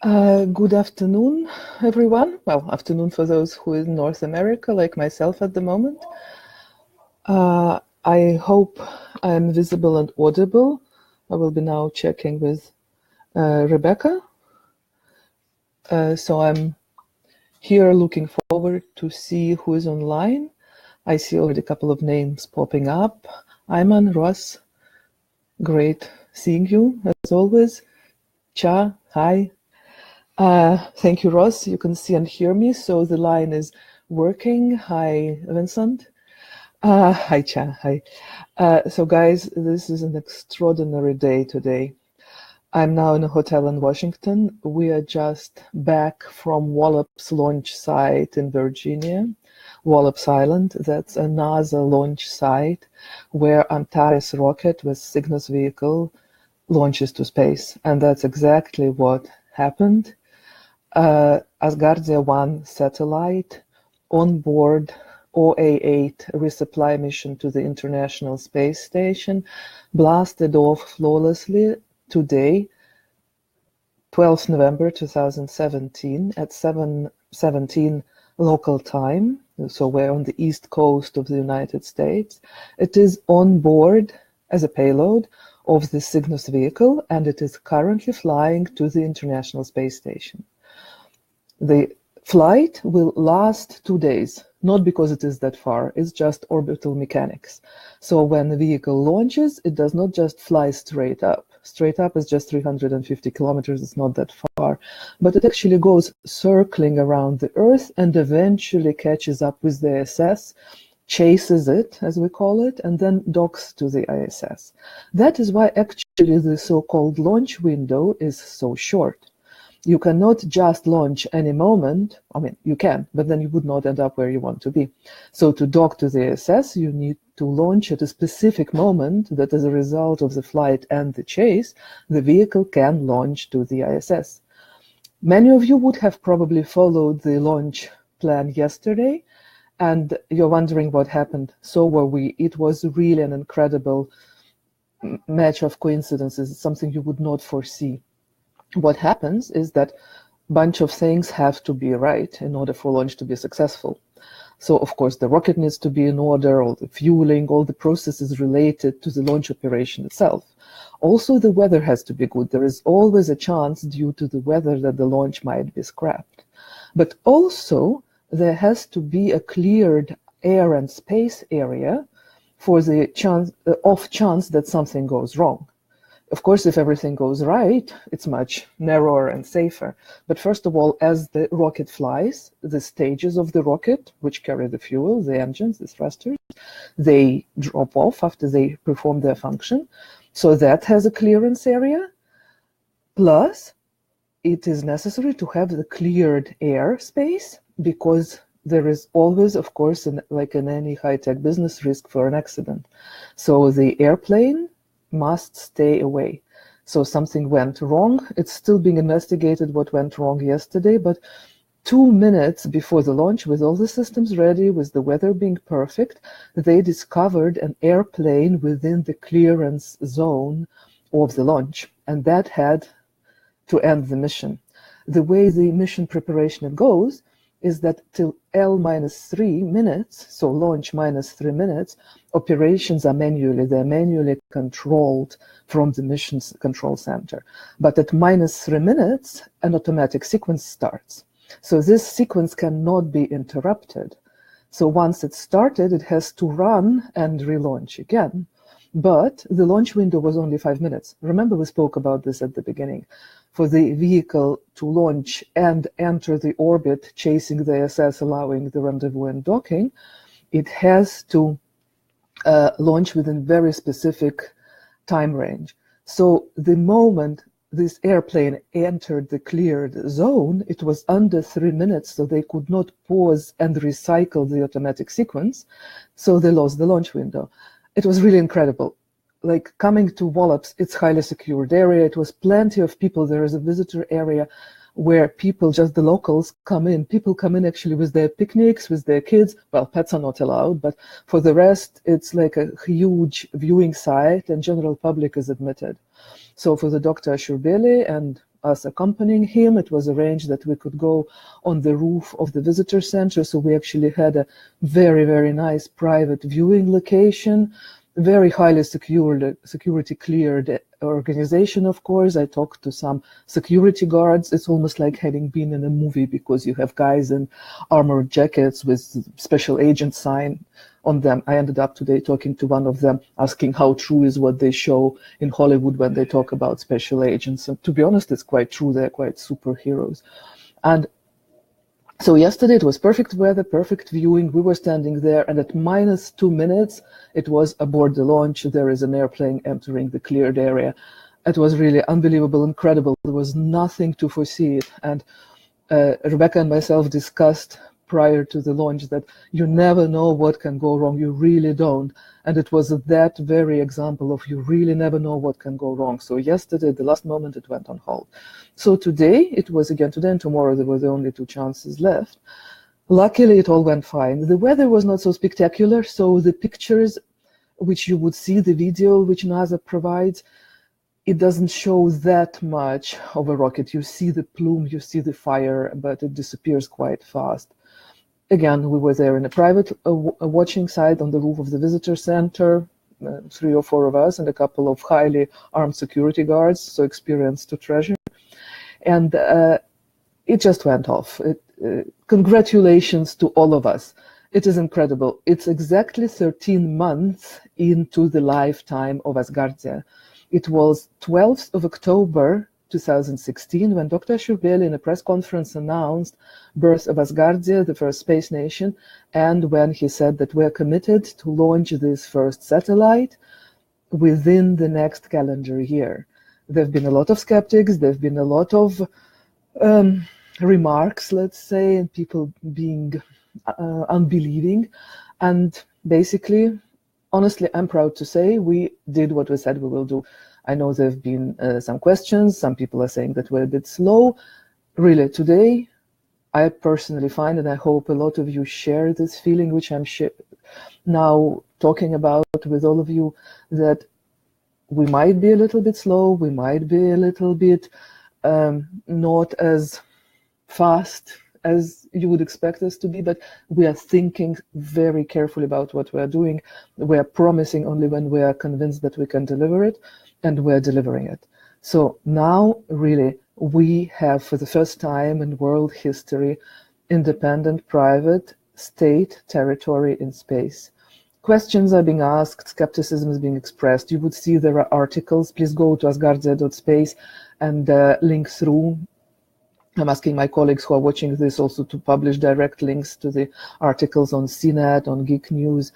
Good afternoon, everyone. Well, afternoon for those who are in North America, like myself at the moment. I hope I'm visible and audible. I will be now checking with Rebecca. So I'm here looking forward to see who is online. I see already a couple of names popping up. Ayman, Ross, great seeing you as always. Cha, hi. Thank you, Ross. You can see and hear me, so the line is working. Hi, Vincent. Hi, Cha. Hi. So, guys, this is an extraordinary day today. I'm now in a hotel in Washington. We are just back from Wallops launch site in Virginia, Wallops Island. That's a NASA launch site where Antares rocket with Cygnus vehicle launches to space. And that's exactly what happened. Asgardia 1 satellite on board OA8 resupply mission to the International Space Station blasted off flawlessly today, 12th November 2017 at 7:17 local time. So we're on the east coast of the United States. It is on board as a payload of the Cygnus vehicle, and it is currently flying to the International Space Station. The flight will last 2 days, not because it is that far, it's just orbital mechanics. So when the vehicle launches, it does not just fly straight up. Straight up is just 350 kilometers, it's not that far. But it actually goes circling around the Earth and eventually catches up with the ISS, chases it, as we call it, and then docks to the ISS. That is why actually the so-called launch window is so short. You cannot just launch any moment. I mean, you can, but then you would not end up where you want to be. So to dock to the ISS, you need to launch at a specific moment that as a result of the flight and the chase, the vehicle can launch to the ISS. Many of you would have probably followed the launch plan yesterday, and you're wondering what happened. So were we. It was really an incredible match of coincidences, something you would not foresee. What happens is that a bunch of things have to be right in order for launch to be successful. So, of course, the rocket needs to be in order, all the fueling, all the processes related to the launch operation itself. Also, the weather has to be good. There is always a chance due to the weather that the launch might be scrapped. But also, there has to be a cleared air and space area for the off chance that something goes wrong. Of course, if everything goes right, it's much narrower and safer. But first of all, as the rocket flies, the stages of the rocket, which carry the fuel, the engines, the thrusters, they drop off after they perform their function. So that has a clearance area. Plus, it is necessary to have the cleared air space because there is always, of course, like in any high-tech business, risk for an accident. So the airplane must stay away. So something went wrong. It's still being investigated what went wrong yesterday, but 2 minutes before the launch, with all the systems ready, with the weather being perfect, they discovered an airplane within the clearance zone of the launch, and that had to end the mission. The way the mission preparation goes is that till L-3 minutes, so launch minus 3 minutes, operations are they're manually controlled from the mission's control center. But at minus 3 minutes, an automatic sequence starts. So this sequence cannot be interrupted. So once it's started, it has to run and relaunch again. But the launch window was only 5 minutes. Remember, we spoke about this at the beginning. For the vehicle to launch and enter the orbit, chasing the ISS, allowing the rendezvous and docking, it has to launch within very specific time range. So the moment this airplane entered the cleared zone, it was under 3 minutes, so they could not pause and recycle the automatic sequence. So they lost the launch window. It was really incredible. Like coming to Wallops, it's highly secured area. It was plenty of people. There is a visitor area where people, just the locals, come in. People come in actually with their picnics, with their kids. Well, pets are not allowed, but for the rest, it's like a huge viewing site and general public is admitted. So for the Dr. Shurbeli and us accompanying him. It was arranged that we could go on the roof of the visitor center, so we actually had a very, very nice private viewing location, very highly security cleared organization, of course. I talked to some security guards. It's almost like having been in a movie, because you have guys in armored jackets with special agent sign on them. I ended up today talking to one of them, asking how true is what they show in Hollywood when they talk about special agents. And to be honest, it's quite true. They're quite superheroes. And so yesterday it was perfect weather, perfect viewing. We were standing there, and at -2 minutes, it was aboard the launch. There is an airplane entering the cleared area. It was really unbelievable, incredible. There was nothing to foresee it. And Rebecca and myself discussed prior to the launch that you never know what can go wrong. You really don't. And it was that very example of you really never know what can go wrong. So yesterday, the last moment, it went on hold. So today, it was again today, and tomorrow there were the only 2 chances left. Luckily, it all went fine. The weather was not so spectacular, so the pictures which you would see, the video which NASA provides, it doesn't show that much of a rocket. You see the plume, you see the fire, but it disappears quite fast. Again, we were there in a private watching site on the roof of the visitor center, 3 or 4 of us and a couple of highly armed security guards, so experience to treasure. And it just went off. Congratulations to all of us. It is incredible. It's exactly 13 months into the lifetime of Asgardia. It was 12th of October 2016 when Dr. Shurbeli in a press conference announced birth of Asgardia, the first space nation, and when he said that we're committed to launch this first satellite within the next calendar year. There have been a lot of skeptics, there have been a lot of remarks, let's say, and people being unbelieving. And basically, honestly, I'm proud to say we did what we said we will do. I know there have been some questions. Some people are saying that we're a bit slow. Really, today, I personally find, and I hope a lot of you share this feeling, which I'm now talking about with all of you, that we might be a little bit slow, we might be a little bit not as fast as you would expect us to be, but we are thinking very carefully about what we are doing. We are promising only when we are convinced that we can deliver it, and we're delivering it. So now, really, we have, for the first time in world history, independent, private, state territory in space. Questions are being asked, skepticism is being expressed. You would see there are articles. Please go to asgardia.space and link through. I'm asking my colleagues who are watching this also to publish direct links to the articles on CNET, on Geek News.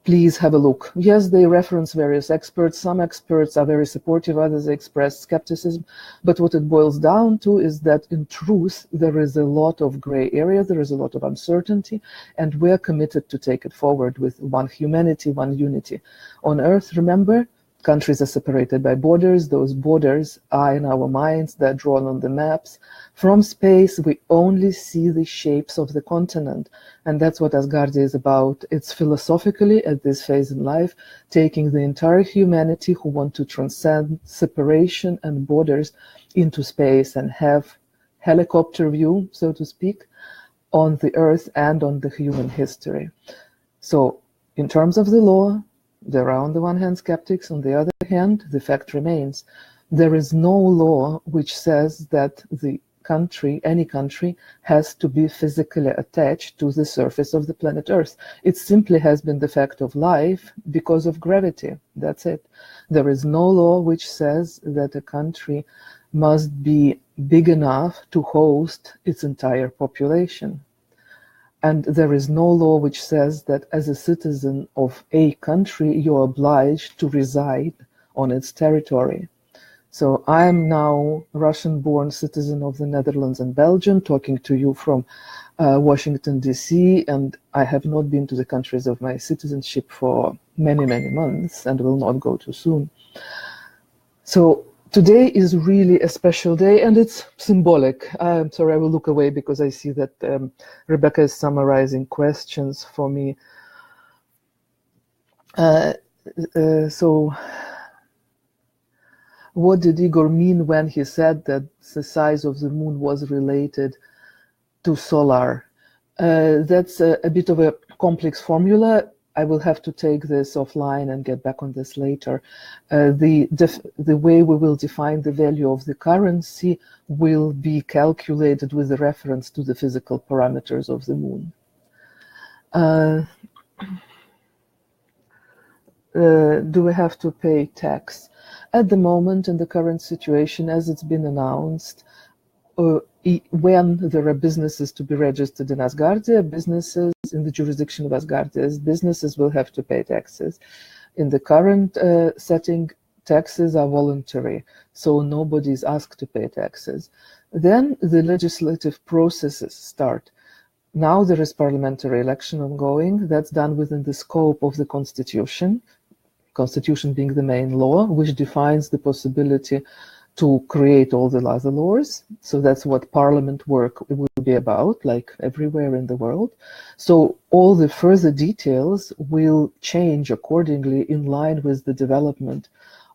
Please have a look. Yes, they reference various experts. Some experts are very supportive, others express skepticism. But what it boils down to is that in truth, there is a lot of gray area, there is a lot of uncertainty, and we're committed to take it forward with one humanity, one unity. On Earth, remember, countries are separated by borders. Those borders are in our minds, they're drawn on the maps. From space, we only see the shapes of the continent. And that's what Asgardia is about. It's philosophically, at this phase in life, taking the entire humanity who want to transcend separation and borders into space and have helicopter view, so to speak, on the Earth and on the human history. So, in terms of the law, there are on the one hand skeptics, on the other hand, the fact remains. There is no law which says that the country, any country, has to be physically attached to the surface of the planet Earth. It simply has been the fact of life because of gravity. That's it. There is no law which says that a country must be big enough to host its entire population. And there is no law which says that as a citizen of a country, you're obliged to reside on its territory. So I am now a Russian-born citizen of the Netherlands and Belgium, talking to you from Washington, D.C., and I have not been to the countries of my citizenship for many, many months and will not go too soon. So today is really a special day, and it's symbolic. I'm sorry, I will look away because I see that Rebecca is summarizing questions for me. what did Igor mean when he said that the size of the moon was related to solar? That's a bit of a complex formula. I will have to take this offline and get back on this later. The way we will define the value of the currency will be calculated with a reference to the physical parameters of the moon. Do we have to pay tax? At the moment, in the current situation, as it's been announced, when there are businesses to be registered in Asgardia, businesses in the jurisdiction of Asgardia, businesses will have to pay taxes. In the current setting, taxes are voluntary, so nobody is asked to pay taxes. Then the legislative processes start. Now there is parliamentary election ongoing. That's done within the scope of the Constitution being the main law, which defines the possibility to create all the other laws. So that's what parliament work will be about, like everywhere in the world. So all the further details will change accordingly in line with the development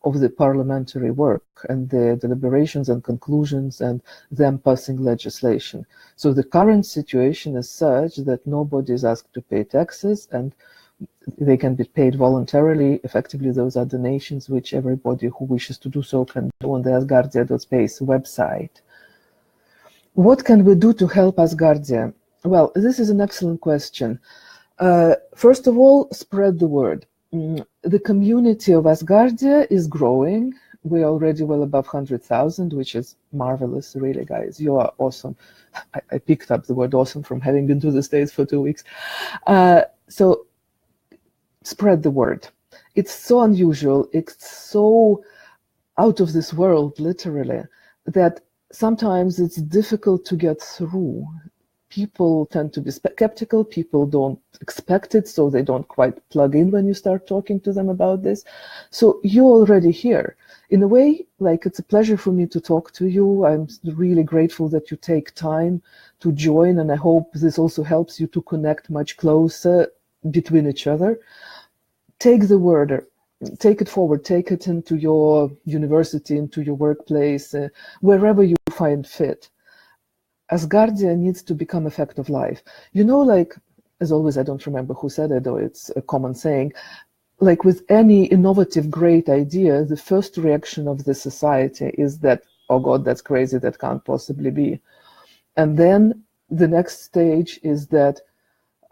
of the parliamentary work and the deliberations and conclusions and them passing legislation. So the current situation is such that nobody is asked to pay taxes, and they can be paid voluntarily. Effectively, those are donations which everybody who wishes to do so can do on the Asgardia.space website. What can we do to help Asgardia? Well, this is an excellent question. First of all, spread the word. The community of Asgardia is growing. We're already well above 100,000, which is marvelous, really, guys. You are awesome. I picked up the word awesome from having been to the States for 2 weeks. So spread the word. It's so unusual, it's so out of this world, literally, that sometimes it's difficult to get through. People tend to be skeptical, people don't expect it, so they don't quite plug in when you start talking to them about this. So you're already here. In a way, like, it's a pleasure for me to talk to you. I'm really grateful that you take time to join, and I hope this also helps you to connect much closer between each other. Take the word, take it forward, take it into your university, into your workplace, wherever you find fit. Asgardia needs to become a fact of life. You know, like, as always, I don't remember who said it, though it's a common saying, like with any innovative, great idea, the first reaction of the society is that, oh God, that's crazy, that can't possibly be. And then the next stage is that,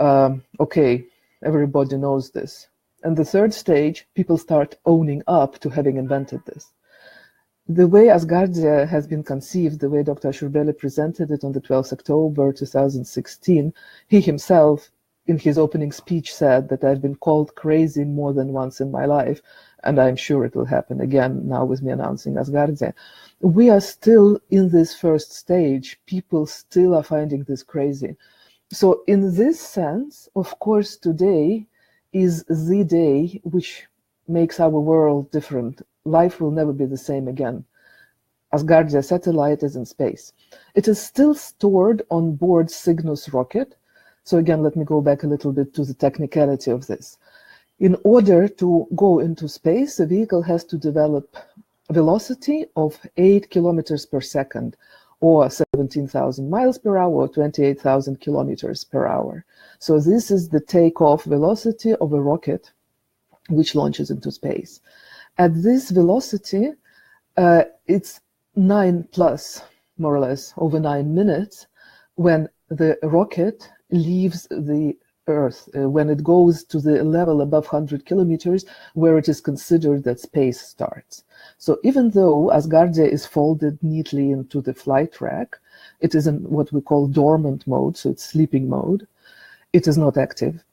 okay, everybody knows this. And the third stage, people start owning up to having invented this. The way Asgardia has been conceived, the way Dr. Shurbeli presented it on the 12th October 2016, he himself, in his opening speech, said that I've been called crazy more than once in my life, and I'm sure it will happen again now with me announcing Asgardia. We are still in this first stage. People still are finding this crazy. So in this sense, of course, today is the day which makes our world different. Life will never be the same again. Asgardia satellite is in space. It is still stored on board Cygnus rocket. So again, let me go back a little bit to the technicality of this. In order to go into space, the vehicle has to develop a velocity of 8 kilometers per second, or 17,000 miles per hour, or 28,000 kilometers per hour. So this is the takeoff velocity of a rocket which launches into space. At this velocity, it's 9 plus, more or less, over 9 minutes, when the rocket leaves the Earth, when it goes to the level above 100 kilometers, where it is considered that space starts. So even though Asgardia is folded neatly into the flight rack, it is in what we call dormant mode, so it's sleeping mode. It is not active.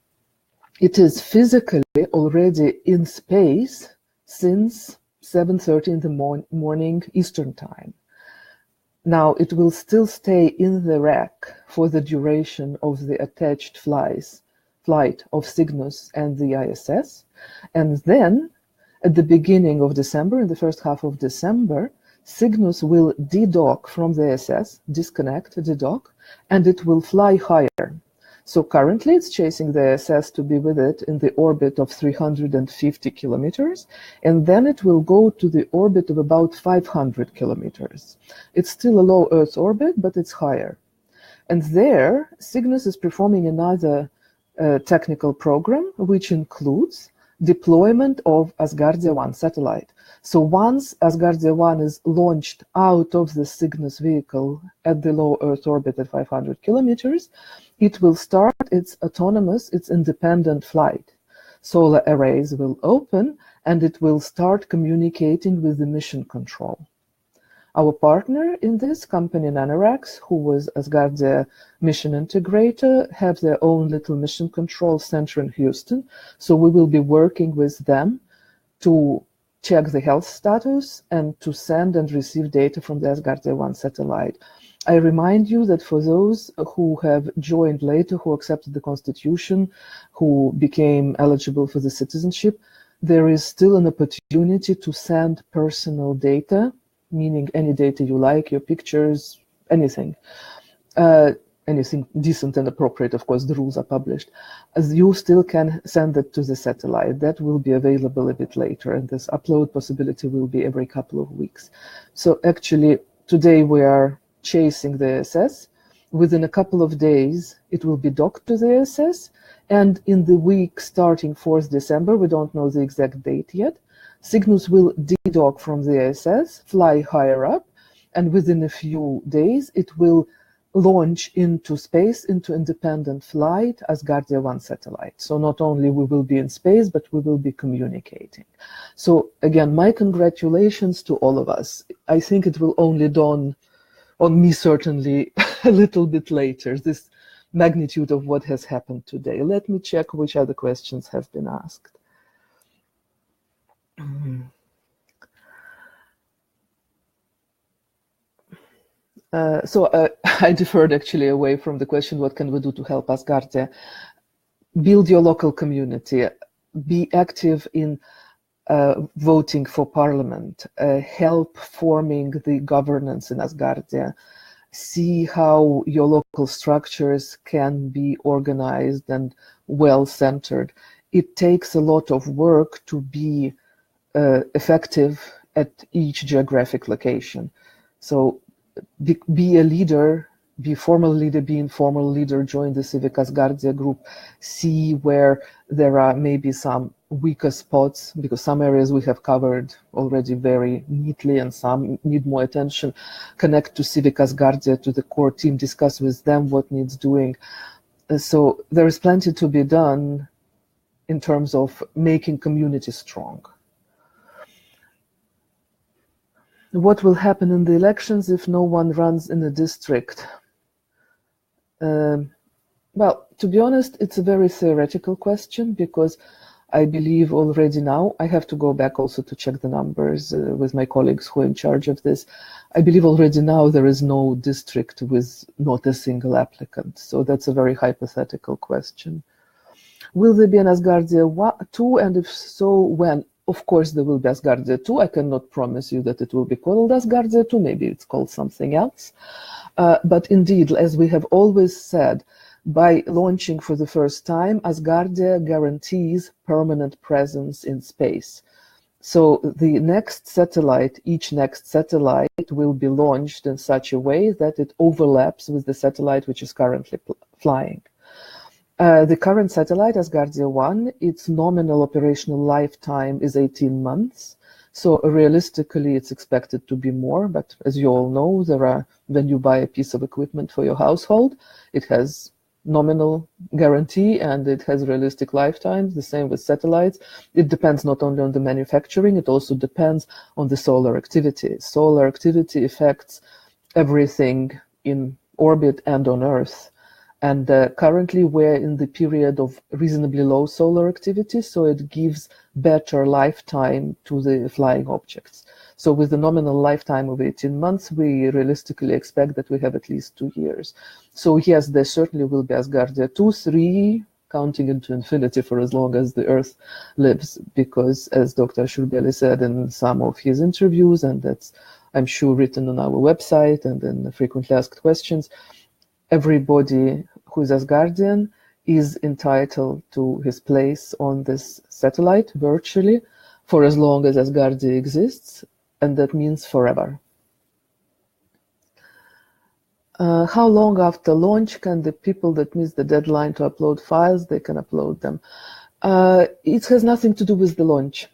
It is physically already in space since 7:30 in the morning Eastern time. Now, it will still stay in the rack for the duration of the attached flight of Cygnus and the ISS. And then, at the beginning of December, in the first half of December, Cygnus will de-dock from the ISS, disconnect, de-dock, and it will fly higher. So currently it's chasing the ISS to be with it in the orbit of 350 kilometers, and then it will go to the orbit of about 500 kilometers. It's still a low Earth orbit, but it's higher. And there, Cygnus is performing another technical program, which includes deployment of Asgardia 1 satellite. So once Asgardia 1 is launched out of the Cygnus vehicle at the low Earth orbit at 500 kilometers, it will start its autonomous, its independent flight. Solar arrays will open, and it will start communicating with the mission control. Our partner in this company, Nanarax, who was Asgardia mission integrator, have their own little mission control center in Houston. So we will be working with them to check the health status and to send and receive data from the Asgardia 1 satellite. I remind you that for those who have joined later, who accepted the Constitution, who became eligible for the citizenship, there is still an opportunity to send personal data, meaning any data you like, your pictures, anything. Anything decent and appropriate, of course, the rules are published. As you still can send it to the satellite. That will be available a bit later, and this upload possibility will be every couple of weeks. So actually, today we are chasing the ISS. Within a couple of days, it will be docked to the ISS, and in the week starting 4th December, we don't know the exact date yet, Cygnus will de-dock from the ISS, fly higher up, and within a few days it will launch into space, into independent flight, Asgardia 1 satellite. So not only we will be in space, but we will be communicating. So again, my congratulations to all of us. I think it will only dawn on me certainly a little bit later, this magnitude of what has happened today. Let me check which other questions have been asked. I deferred actually away from the question, what can we do to help Asgardia? Build your local community, be active in voting for parliament, help forming the governance in Asgardia, see how your local structures can be organized and well-centered. It takes a lot of work to be effective at each geographic location. So be a leader, be formal leader, be informal leader, join the Civic Asgardia group, see where there are maybe some weaker spots, because some areas we have covered already very neatly and some need more attention. Connect to Civic Asgardia, to the core team, discuss with them what needs doing. So there is plenty to be done in terms of making community strong. What will happen in the elections if no one runs in a district? Well, to be honest, it's a very theoretical question, because I believe already now, I have to go back also to check the numbers with my colleagues who are in charge of this. I believe already now there is no district with not a single applicant. So that's a very hypothetical question. Will there be an Asgardia 2, and if so, when? Of course, there will be Asgardia 2. I cannot promise you that it will be called Asgardia 2. Maybe it's called something else. But indeed, as we have always said, by launching for the first time, Asgardia guarantees permanent presence in space. So the next satellite, each next satellite will be launched in such a way that it overlaps with the satellite which is currently flying. The current satellite, Asgardia 1, its nominal operational lifetime is 18 months. So realistically, it's expected to be more. But as you all know, when you buy a piece of equipment for your household, it has nominal guarantee and it has realistic lifetimes. The same with satellites. It depends not only on the manufacturing, it also depends on the solar activity. Solar activity affects everything in orbit and on Earth. And currently we're in the period of reasonably low solar activity, so it gives better lifetime to the flying objects. So with a nominal lifetime of 18 months, we realistically expect that we have at least 2 years. So yes, there certainly will be Asgardia 2, 3, counting into infinity for as long as the Earth lives, because as Dr. Shurbeli said in some of his interviews, and that's, I'm sure, written on our website and in the frequently asked questions, everybody who is Asgardian is entitled to his place on this satellite virtually for as long as Asgardia exists, and that means forever. How long after launch can the people that miss the deadline to upload files, they can upload them? It has nothing to do with the launch.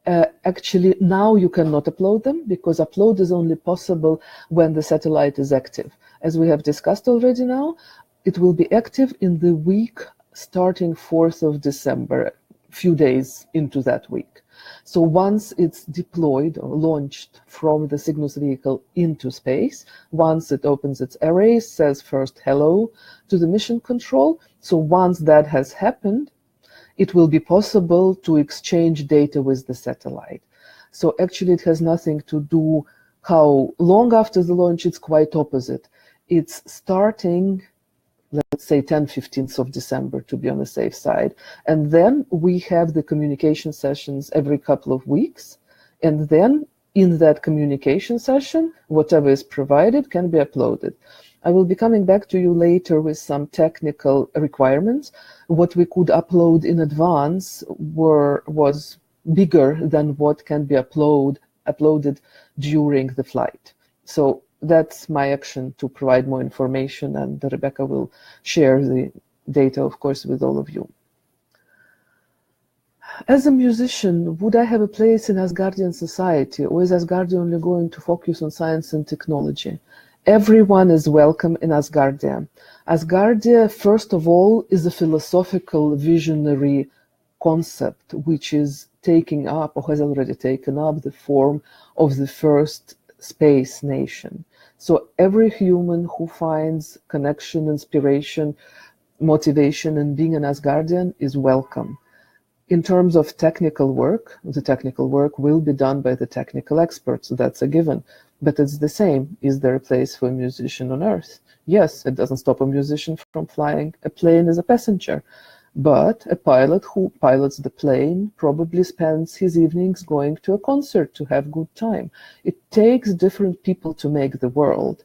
Actually, now you cannot upload them because upload is only possible when the satellite is active. As we have discussed already now, it will be active in the week starting 4th of December, a few days into that week. So once it's deployed or launched from the Cygnus vehicle into space, once it opens its arrays, says first hello to the mission control. So once that has happened, it will be possible to exchange data with the satellite. So actually it has nothing to do how long after the launch, it's quite opposite. It's starting, let's say 15th of December to be on the safe side. And then we have the communication sessions every couple of weeks. And then in that communication session, whatever is provided can be uploaded. I will be coming back to you later with some technical requirements. What we could upload in advance was bigger than what can be uploaded during the flight. So that's my action to provide more information, and Rebecca will share the data, of course, with all of you. As a musician, would I have a place in Asgardian society, or is Asgardia only going to focus on science and technology? Everyone is welcome in Asgardia. Asgardia, first of all, is a philosophical visionary concept which is taking up, or has already taken up, the form of the first space nation. So every human who finds connection, inspiration, motivation in being an Asgardian is welcome. In terms of technical work, the technical work will be done by the technical experts. That's a given. But it's the same. Is there a place for a musician on Earth? Yes, it doesn't stop a musician from flying a plane as a passenger. But a pilot who pilots the plane probably spends his evenings going to a concert to have good time. It takes different people to make the world.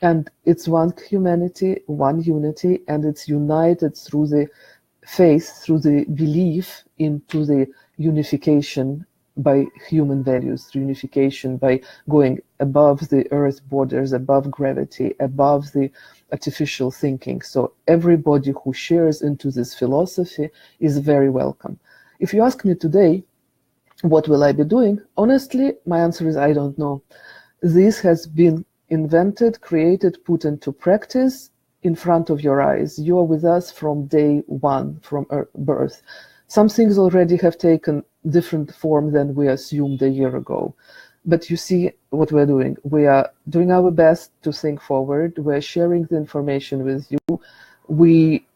And it's one humanity, one unity, and it's united through the faith, through the belief into the unification by human values, through unification by going above the Earth borders, above gravity, above the artificial thinking. So everybody who shares into this philosophy is very welcome. If you ask me today, what will I be doing? Honestly, my answer is I don't know. This has been invented, created, put into practice in front of your eyes. You are with us from day one, from birth. Some things already have taken different form than we assumed a year ago. But you see what we're doing. We are doing our best to think forward. We're sharing the information with you. We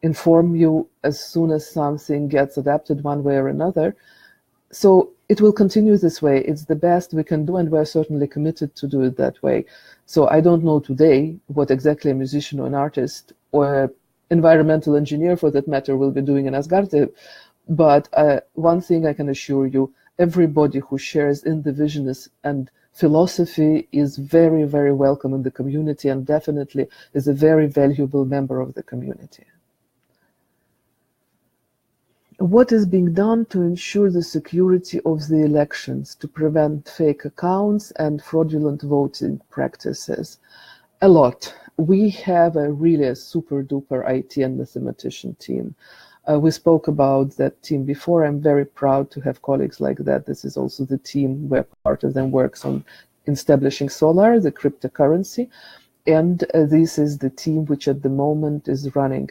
inform you as soon as something gets adapted one way or another. So it will continue this way. It's the best we can do, and we're certainly committed to do it that way. So I don't know today what exactly a musician or an artist or an environmental engineer, for that matter, will be doing in Asgardia. But one thing I can assure you, everybody who shares in the vision and philosophy is very, very welcome in the community, and definitely is a very valuable member of the community. What is being done to ensure the security of the elections, to prevent fake accounts and fraudulent voting practices? A lot. We have a really super duper IT and mathematician team. We spoke about that team before. I'm very proud to have colleagues like that. This is also the team where part of them works on establishing Solar, the cryptocurrency. And this is the team which at the moment is running.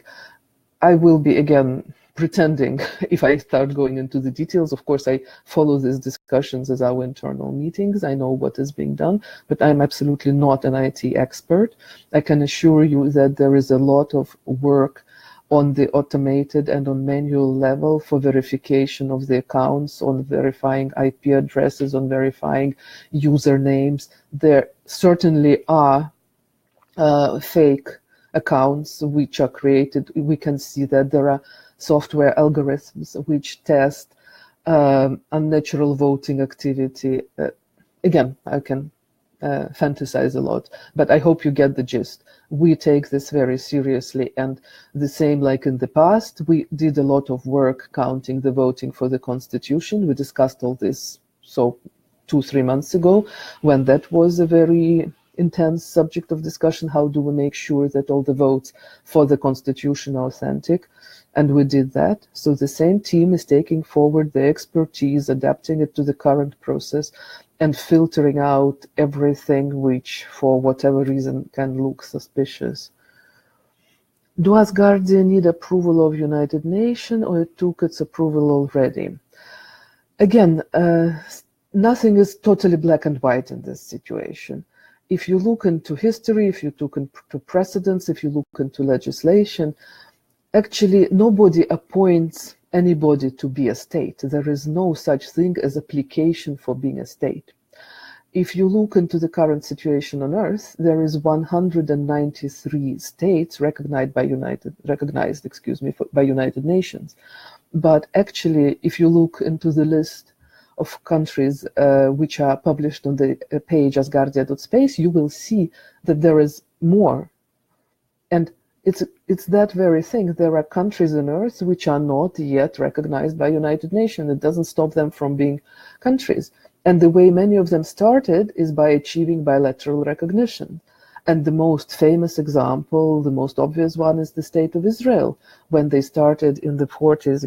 I will be, again, pretending if I start going into the details. Of course, I follow these discussions as our internal meetings. I know what is being done, but I'm absolutely not an IT expert. I can assure you that there is a lot of work on the automated and on manual level for verification of the accounts, on verifying IP addresses, on verifying usernames. There certainly are fake accounts which are created. We can see that there are software algorithms which test unnatural voting activity. Again, I can fantasize a lot, but I hope you get the gist. We take this very seriously, and the same like in the past, we did a lot of work counting the voting for the constitution. We discussed all this 2-3 months ago, when that was a very intense subject of discussion. How do we make sure that all the votes for the constitution are authentic? And we did that. So the same team is taking forward the expertise, adapting it to the current process, and filtering out everything which, for whatever reason, can look suspicious. Do Asgardia need approval of United Nations, or it took its approval already? Again, nothing is totally black and white in this situation. If you look into history, if you look into precedents, if you look into legislation, actually nobody appoints anybody to be a state. There is no such thing as application for being a state. If you look into the current situation on Earth, there is 193 states recognized by United Nations. But actually, if you look into the list of countries which are published on the page asgardia.space, you will see that there is more. And it's that very thing. There are countries on Earth which are not yet recognized by United Nations. It doesn't stop them from being countries. And the way many of them started is by achieving bilateral recognition. And the most famous example, the most obvious one, is the State of Israel. When they started in the 40s,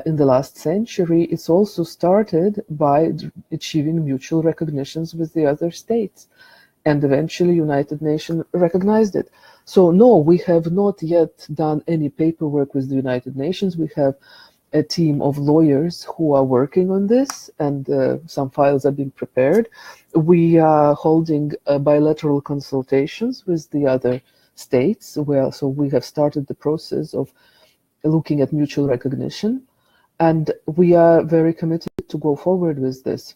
in the last century, it's also started by achieving mutual recognitions with the other states. And eventually United Nations recognized it. So no, we have not yet done any paperwork with the United Nations. We have a team of lawyers who are working on this, and some files are being prepared. We are holding bilateral consultations with the other states, so we have started the process of looking at mutual recognition, and we are very committed to go forward with this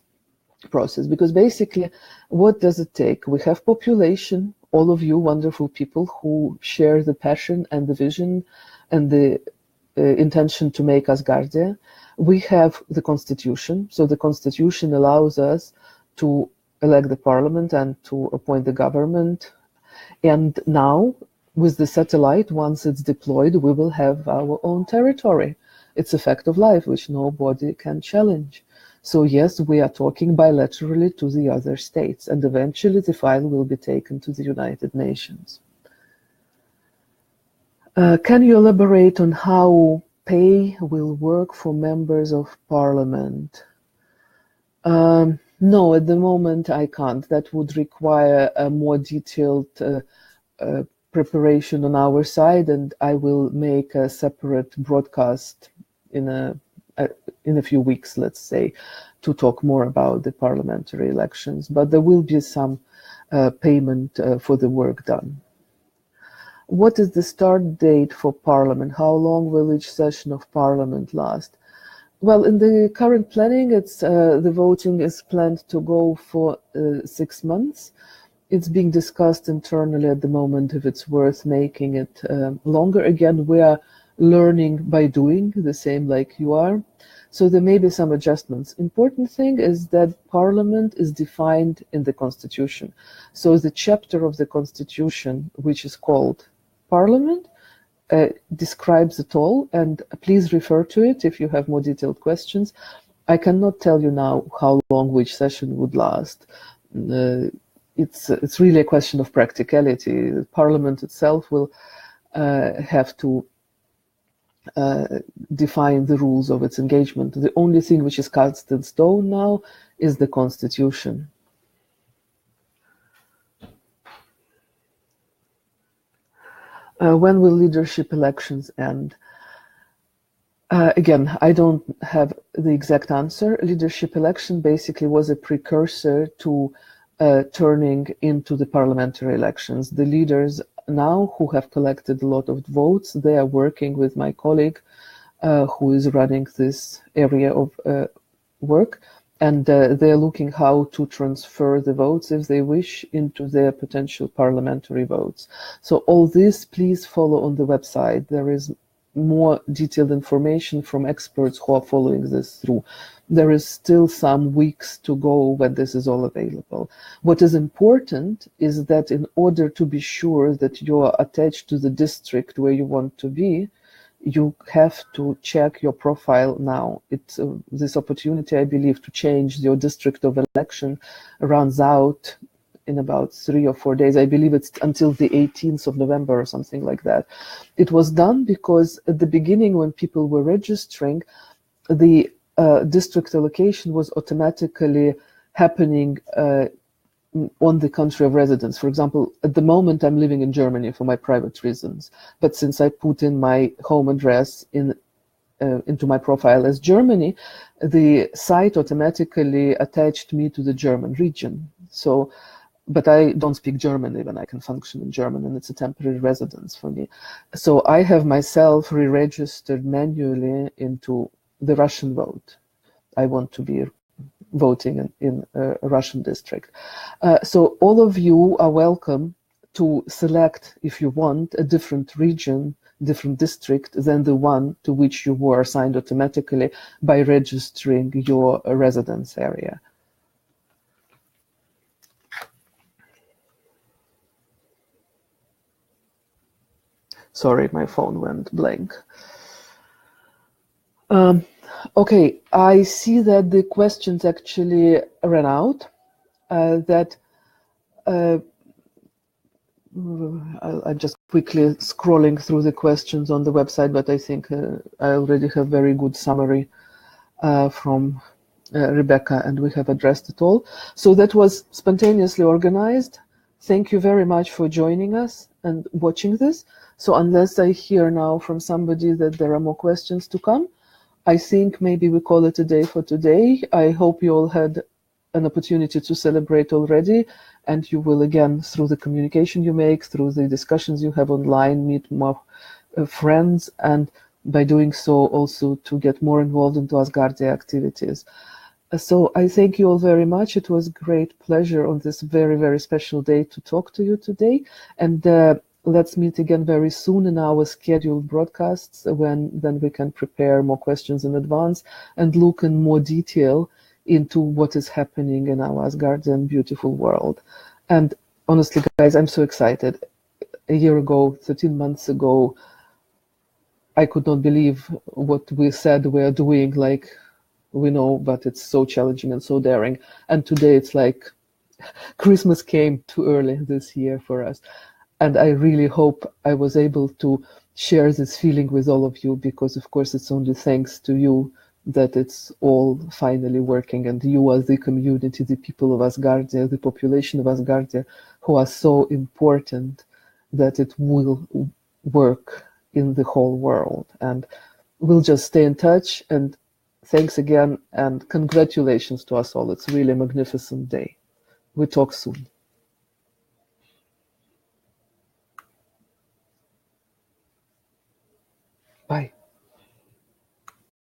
process, because basically, what does it take? We have population, all of you wonderful people who share the passion and the vision and the intention to make Asgardia. We have the constitution, so the constitution allows us to elect the parliament and to appoint the government. And now, with the satellite, once it's deployed, we will have our own territory. It's a fact of life which nobody can challenge. So yes, we are talking bilaterally to the other states, and eventually the file will be taken to the United Nations. Can you elaborate on how pay will work for members of parliament? No, at the moment I can't. That would require a more detailed preparation on our side, and I will make a separate broadcast in a few weeks, let's say, to talk more about the parliamentary elections. But there will be some payment for the work done. What is the start date for Parliament? How long will each session of Parliament last? Well, in the current planning, the voting is planned to go for 6 months. It's being discussed internally at the moment if it's worth making it longer. Again, we are learning by doing, the same like you are. So there may be some adjustments. Important thing is that Parliament is defined in the Constitution. So the chapter of the Constitution, which is called Parliament, describes it all, and please refer to it if you have more detailed questions. I cannot tell you now how long which session would last. It's really a question of practicality. Parliament itself will have to define the rules of its engagement. The only thing which is cast in stone now is the Constitution. When will leadership elections end? Again, I don't have the exact answer. Leadership election basically was a precursor to turning into the parliamentary elections. The leaders now who have collected a lot of votes, they are working with my colleague who is running this area of work, and they're looking how to transfer the votes, if they wish, into their potential parliamentary votes. So all this, please follow on the website. There is more detailed information from experts who are following this through. There is still some weeks to go when this is all available. What is important is that in order to be sure that you are attached to the district where you want to be, you have to check your profile now. It's this opportunity, I believe, to change your district of election runs out in about 3 or 4 days. I believe it's until the 18th of November or something like that. It was done because at the beginning, when people were registering, the district allocation was automatically happening on the country of residence. For example, at the moment I'm living in Germany for my private reasons, but since I put in my home address into my profile as Germany, the site automatically attached me to the German region. So, but I don't speak German even. I can function in German, and it's a temporary residence for me. So I have myself re-registered manually into the Russian vote. I want to be voting in a Russian district. So all of you are welcome to select, if you want, a different region, different district than the one to which you were assigned automatically by registering your residence area. Sorry, my phone went blank. Okay, I see that the questions actually ran out. I'm just quickly scrolling through the questions on the website, but I think I already have very good summary from Rebecca, and we have addressed it all. So that was spontaneously organized. Thank you very much for joining us and watching this. So unless I hear now from somebody that there are more questions to come, I think maybe we call it a day for today. I hope you all had an opportunity to celebrate already, and you will again, through the communication you make, through the discussions you have online, meet more friends, and by doing so also to get more involved into Asgardia activities. So I thank you all very much. It was a great pleasure on this very, very special day to talk to you today. And let's meet again very soon in our scheduled broadcasts, when then we can prepare more questions in advance and look in more detail into what is happening in our Asgardian beautiful world. And honestly, guys, I'm so excited. A year ago, 13 months ago, I could not believe what we said we're doing, like, we know, but it's so challenging and so daring. And today it's like Christmas came too early this year for us. And I really hope I was able to share this feeling with all of you, because of course it's only thanks to you that it's all finally working, and you are the community, the people of Asgardia, the population of Asgardia, who are so important that it will work in the whole world. And we'll just stay in touch, and thanks again, and congratulations to us all. It's really a magnificent day. We talk soon. Bye.